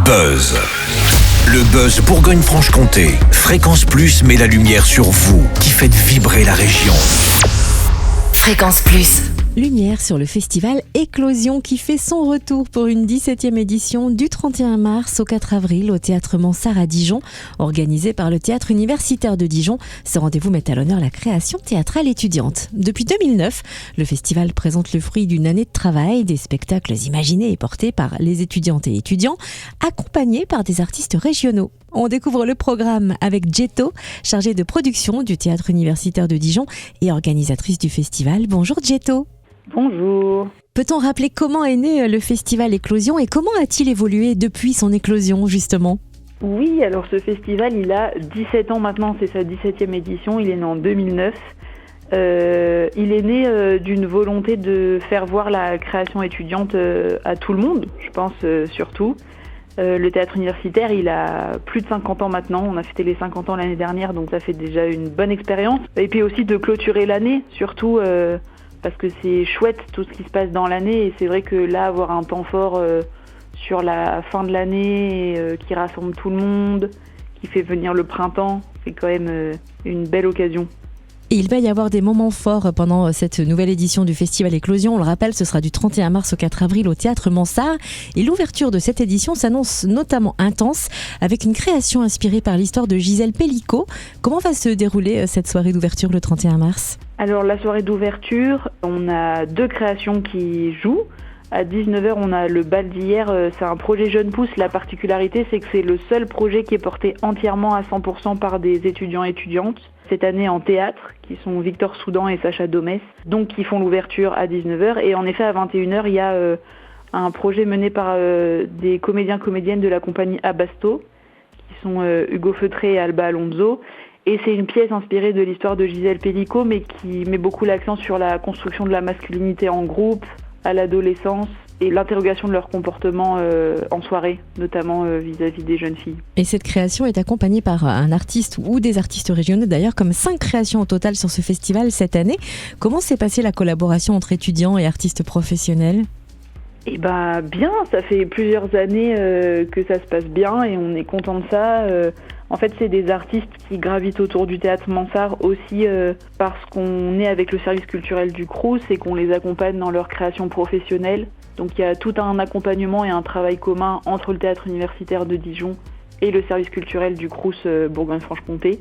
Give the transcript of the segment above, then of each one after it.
Buzz. Le Buzz Bourgogne-Franche-Comté. Fréquence Plus met la lumière sur vous qui faites vibrer la région. Fréquence Plus. Lumière sur le festival Éclosion qui fait son retour pour une 17e édition du 31 mars au 4 avril au Théâtre Mansart à Dijon, organisé par le Théâtre Universitaire de Dijon. Ce rendez-vous met à l'honneur la création théâtrale étudiante. Depuis 2009, le festival présente le fruit d'une année de travail, des spectacles imaginés et portés par les étudiantes et étudiants, accompagnés par des artistes régionaux. On découvre le programme avec Jetto, chargée de production du Théâtre Universitaire de Dijon et organisatrice du festival. Bonjour Jetto. Bonjour. Peut-on rappeler comment est né le festival Éclosion et comment a-t-il évolué depuis son éclosion justement ? Oui, alors ce festival, il a 17 ans maintenant, c'est sa 17e édition, il est né en 2009. Il est né d'une volonté de faire voir la création étudiante à tout le monde, je pense surtout. Le théâtre universitaire, il a plus de 50 ans maintenant, on a fêté les 50 ans l'année dernière, donc ça fait déjà une bonne expérience. Et puis aussi de clôturer l'année, surtout parce que c'est chouette tout ce qui se passe dans l'année, et c'est vrai que là, avoir un temps fort sur la fin de l'année, qui rassemble tout le monde, qui fait venir le printemps, c'est quand même une belle occasion. Et il va y avoir des moments forts pendant cette nouvelle édition du Festival Éclosion. On le rappelle, ce sera du 31 mars au 4 avril au Théâtre Mansart. Et l'ouverture de cette édition s'annonce notamment intense, avec une création inspirée par l'histoire de Gisèle Pellicot. Comment va se dérouler cette soirée d'ouverture le 31 mars ? Alors la soirée d'ouverture, on a 2 créations qui jouent. À 19h, on a le bal d'hier, c'est un projet Jeune Pousse. La particularité, c'est que c'est le seul projet qui est porté entièrement à 100% par des étudiants et étudiantes. Cette année en théâtre, qui sont Victor Soudan et Sacha Domès, donc qui font l'ouverture à 19h. Et en effet, à 21h, il y a un projet mené par des comédiens-comédiennes de la compagnie Abasto, qui sont Hugo Feutré et Alba Alonso. Et c'est une pièce inspirée de l'histoire de Gisèle Pellicot, mais qui met beaucoup l'accent sur la construction de la masculinité en groupe, à l'adolescence, et l'interrogation de leur comportement en soirée, notamment vis-à-vis des jeunes filles. Et cette création est accompagnée par un artiste ou des artistes régionaux, d'ailleurs, comme 5 créations au total sur ce festival cette année. Comment s'est passée la collaboration entre étudiants et artistes professionnels ? Eh ben bien, ça fait plusieurs années que ça se passe bien et on est content de ça. En fait, c'est des artistes qui gravitent autour du théâtre Mansart aussi parce qu'on est avec le service culturel du Crous et qu'on les accompagne dans leur création professionnelle. Donc il y a tout un accompagnement et un travail commun entre le théâtre universitaire de Dijon et le service culturel du Crous Bourgogne-Franche-Comté.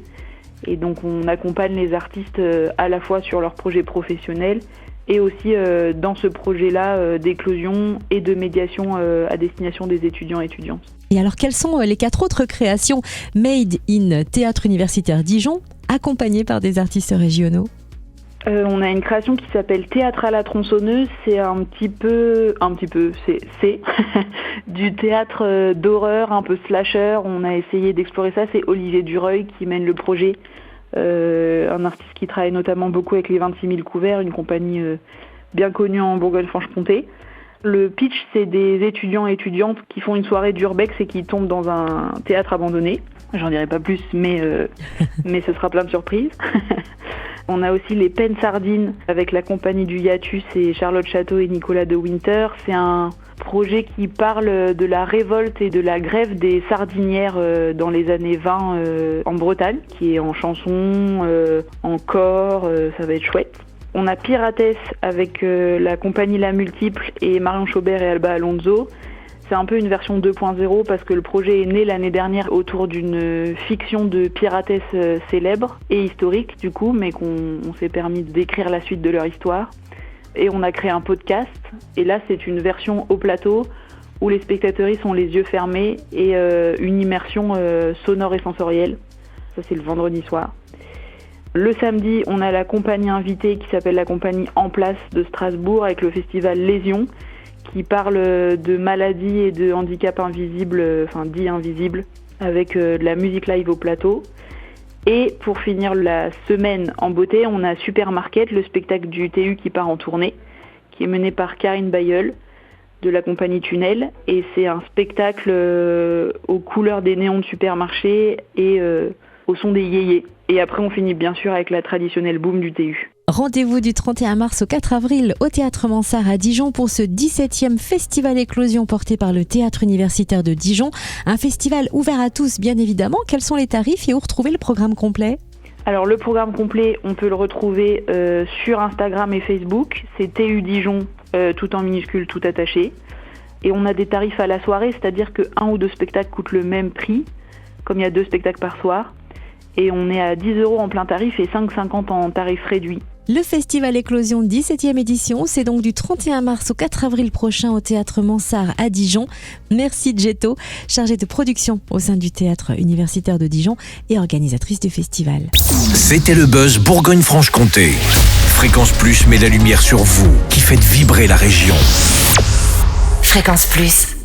Et donc on accompagne les artistes à la fois sur leurs projets professionnels et aussi dans ce projet-là d'éclosion et de médiation à destination des étudiants et étudiantes. Et alors, quelles sont les 4 autres créations Made in Théâtre Universitaire Dijon, accompagnées par des artistes régionaux ? On a une création qui s'appelle Théâtre à la tronçonneuse. C'est c'est du théâtre d'horreur, un peu slasher. On a essayé d'explorer ça. C'est Olivier Dureuil qui mène le projet. Un artiste qui travaille notamment beaucoup avec les 26 000 couverts, une compagnie bien connue en Bourgogne-Franche-Comté. Le pitch, c'est des étudiants et étudiantes qui font une soirée d'urbex et qui tombent dans un théâtre abandonné. J'en dirai pas plus, mais ce sera plein de surprises. On a aussi les Pennes Sardines avec la compagnie du Hiatus et Charlotte Château et Nicolas de Winter. C'est un projet qui parle de la révolte et de la grève des sardinières dans les années 20 en Bretagne, qui est en chanson, en chor, ça va être chouette. On a Piratès avec la compagnie La Multiple et Marion Chaubert et Alba Alonso. C'est un peu une version 2.0 parce que le projet est né l'année dernière autour d'une fiction de piratesse célèbre et historique du coup, mais qu'on s'est permis d'écrire la suite de leur histoire. Et on a créé un podcast et là c'est une version au plateau où les spectateurs ont les yeux fermés et une immersion sonore et sensorielle. Ça c'est le vendredi soir. Le samedi, on a la compagnie invitée qui s'appelle la compagnie En Place de Strasbourg avec le festival Lésion qui parle de maladies et de handicaps invisibles, dits invisibles, avec de la musique live au plateau. Et pour finir la semaine en beauté, on a Supermarket, le spectacle du TU qui part en tournée, qui est mené par Karine Bayeul de la compagnie Tunnel. Et c'est un spectacle aux couleurs des néons de supermarché et au son des yéyés. Et après, on finit bien sûr avec la traditionnelle boum du TU. Rendez-vous du 31 mars au 4 avril au Théâtre Mansart à Dijon pour ce 17e Festival Éclosion porté par le Théâtre Universitaire de Dijon. Un festival ouvert à tous, bien évidemment. Quels sont les tarifs et où retrouver le programme complet ? Alors le programme complet, on peut le retrouver sur Instagram et Facebook. C'est TU Dijon, tout en minuscule, tout attaché. Et on a des tarifs à la soirée, c'est-à-dire que 1 ou 2 spectacles coûtent le même prix, comme il y a 2 spectacles par soir. Et on est à 10 € en plein tarif et 5,50 en tarif réduit. Le Festival Éclosion 17e édition, c'est donc du 31 mars au 4 avril prochain au Théâtre Mansart à Dijon. Merci Djeto, chargée de production au sein du Théâtre Universitaire de Dijon et organisatrice du festival. C'était le Buzz Bourgogne-Franche-Comté. Fréquence Plus met la lumière sur vous, qui faites vibrer la région. Fréquence Plus.